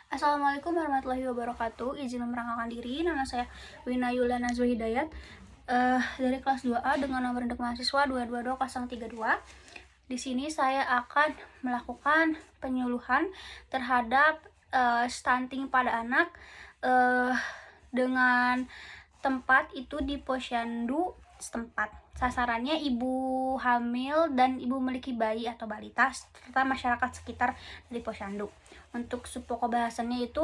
Assalamualaikum warahmatullahi wabarakatuh. Izin memperkenalkan diri, nama saya Wina Yuliana Hidayat dari kelas 2A dengan nomor induk mahasiswa 222032. Di sini saya akan melakukan penyuluhan terhadap stunting pada anak dengan tempat itu di posyandu setempat. Sasarannya ibu hamil dan ibu memiliki bayi atau balita serta masyarakat sekitar dari posyandu. Untuk pokok bahasannya itu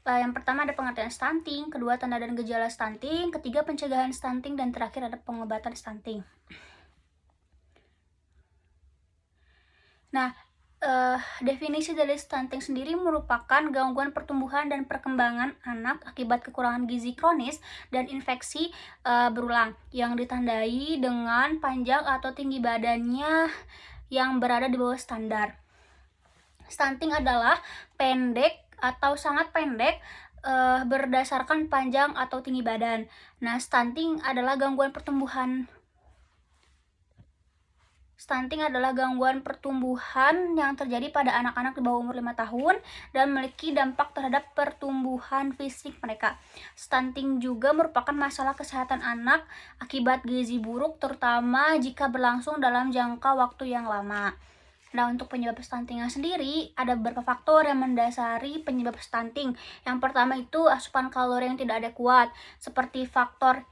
yang pertama ada pengertian stunting, kedua tanda dan gejala stunting, ketiga pencegahan stunting, dan terakhir ada pengobatan stunting. Nah, definisi dari stunting sendiri merupakan gangguan pertumbuhan dan perkembangan anak akibat kekurangan gizi kronis dan infeksi berulang yang ditandai dengan panjang atau tinggi badannya yang berada di bawah standar. Stunting adalah pendek atau sangat pendek berdasarkan panjang atau tinggi badan. Nah, stunting adalah gangguan pertumbuhan yang terjadi pada anak-anak di bawah umur 5 tahun dan memiliki dampak terhadap pertumbuhan fisik mereka. Stunting juga merupakan masalah kesehatan anak akibat gizi buruk, terutama jika berlangsung dalam jangka waktu yang lama. Nah, untuk penyebab stuntingnya sendiri, ada beberapa faktor yang mendasari penyebab stunting. Yang pertama itu asupan kalori yang tidak adekuat, seperti faktor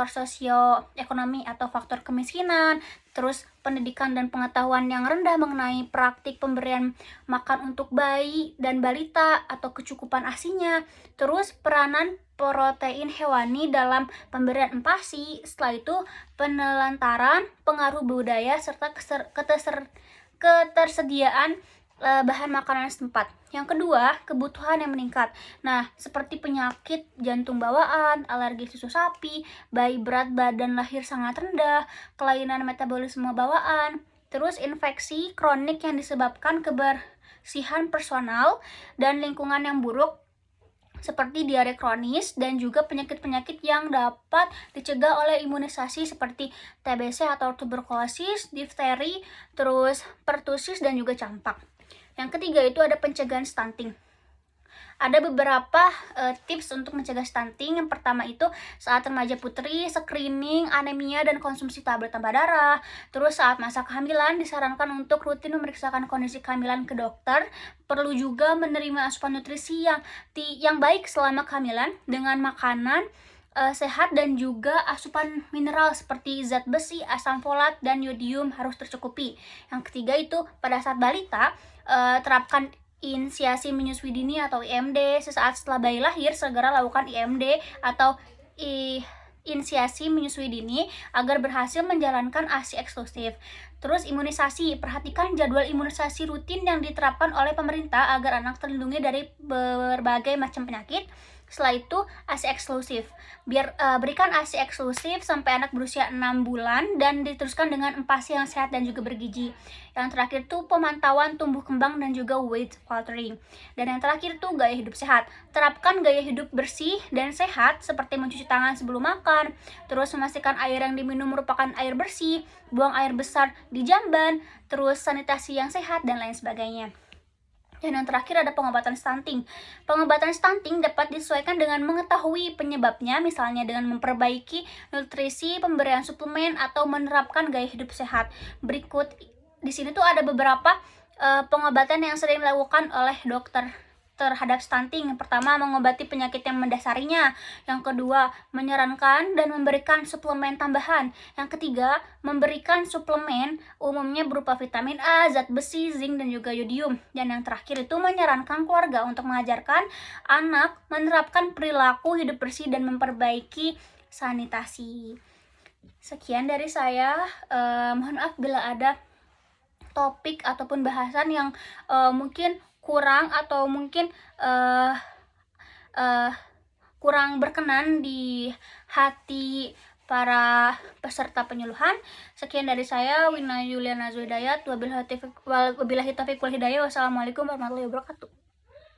sosioekonomi atau faktor kemiskinan, terus pendidikan dan pengetahuan yang rendah mengenai praktik pemberian makan untuk bayi dan balita atau kecukupan ASI-nya, terus peranan protein hewani dalam pemberian empasi, setelah itu penelantaran, pengaruh budaya, serta ketersediaan bahan makanan setempat. Yang kedua, kebutuhan yang meningkat. Nah, seperti penyakit jantung bawaan, alergi susu sapi, bayi berat badan lahir sangat rendah, kelainan metabolisme bawaan, terus infeksi kronik yang disebabkan kebersihan personal dan lingkungan yang buruk, seperti diare kronis, dan juga penyakit-penyakit yang dapat dicegah oleh imunisasi seperti TBC atau tuberkulosis, difteri, terus pertusis, dan juga campak. Yang ketiga itu ada pencegahan stunting. Ada beberapa tips untuk mencegah stunting. Yang pertama itu saat remaja putri, screening, anemia, dan konsumsi tablet tambah darah. Terus saat masa kehamilan disarankan untuk rutin memeriksakan kondisi kehamilan ke dokter. Perlu juga menerima asupan nutrisi yang baik selama kehamilan dengan makanan sehat dan juga asupan mineral seperti zat besi, asam folat, dan yodium harus tercukupi. Yang ketiga itu pada saat balita, terapkan inisiasi menyusui dini atau IMD. Sesaat setelah bayi lahir, segera lakukan IMD atau inisiasi menyusui dini agar berhasil menjalankan ASI eksklusif. Terus imunisasi, perhatikan jadwal imunisasi rutin yang diterapkan oleh pemerintah agar anak terlindungi dari berbagai macam penyakit. Setelah itu ASI eksklusif. Berikan ASI eksklusif sampai anak berusia 6 bulan dan diteruskan dengan empasi yang sehat dan juga bergizi. Yang terakhir tuh pemantauan tumbuh kembang dan juga weight watering. Dan yang terakhir tuh gaya hidup sehat. Terapkan gaya hidup bersih dan sehat seperti mencuci tangan sebelum makan, terus memastikan air yang diminum merupakan air bersih, buang air besar di jamban, terus sanitasi yang sehat, dan lain sebagainya. Dan yang terakhir ada pengobatan stunting. Pengobatan stunting dapat disesuaikan dengan mengetahui penyebabnya, misalnya dengan memperbaiki nutrisi, pemberian suplemen, atau menerapkan gaya hidup sehat. Berikut di sini tuh ada beberapa pengobatan yang sering dilakukan oleh dokter terhadap stunting. Yang pertama, mengobati penyakit yang mendasarinya. Yang kedua, menyarankan dan memberikan suplemen tambahan. Yang ketiga, memberikan suplemen umumnya berupa vitamin A, zat besi, zinc, dan juga yodium. Dan yang terakhir itu menyarankan keluarga untuk mengajarkan anak menerapkan perilaku hidup bersih dan memperbaiki sanitasi. Sekian dari saya. Mohon maaf bila ada topik ataupun bahasan yang mungkin kurang atau mungkin kurang berkenan di hati para peserta penyuluhan. Sekian dari saya, Wina Yuliana Hidayat. Wabillahi taufiq wal hidayah. Wassalamualaikum warahmatullahi wabarakatuh.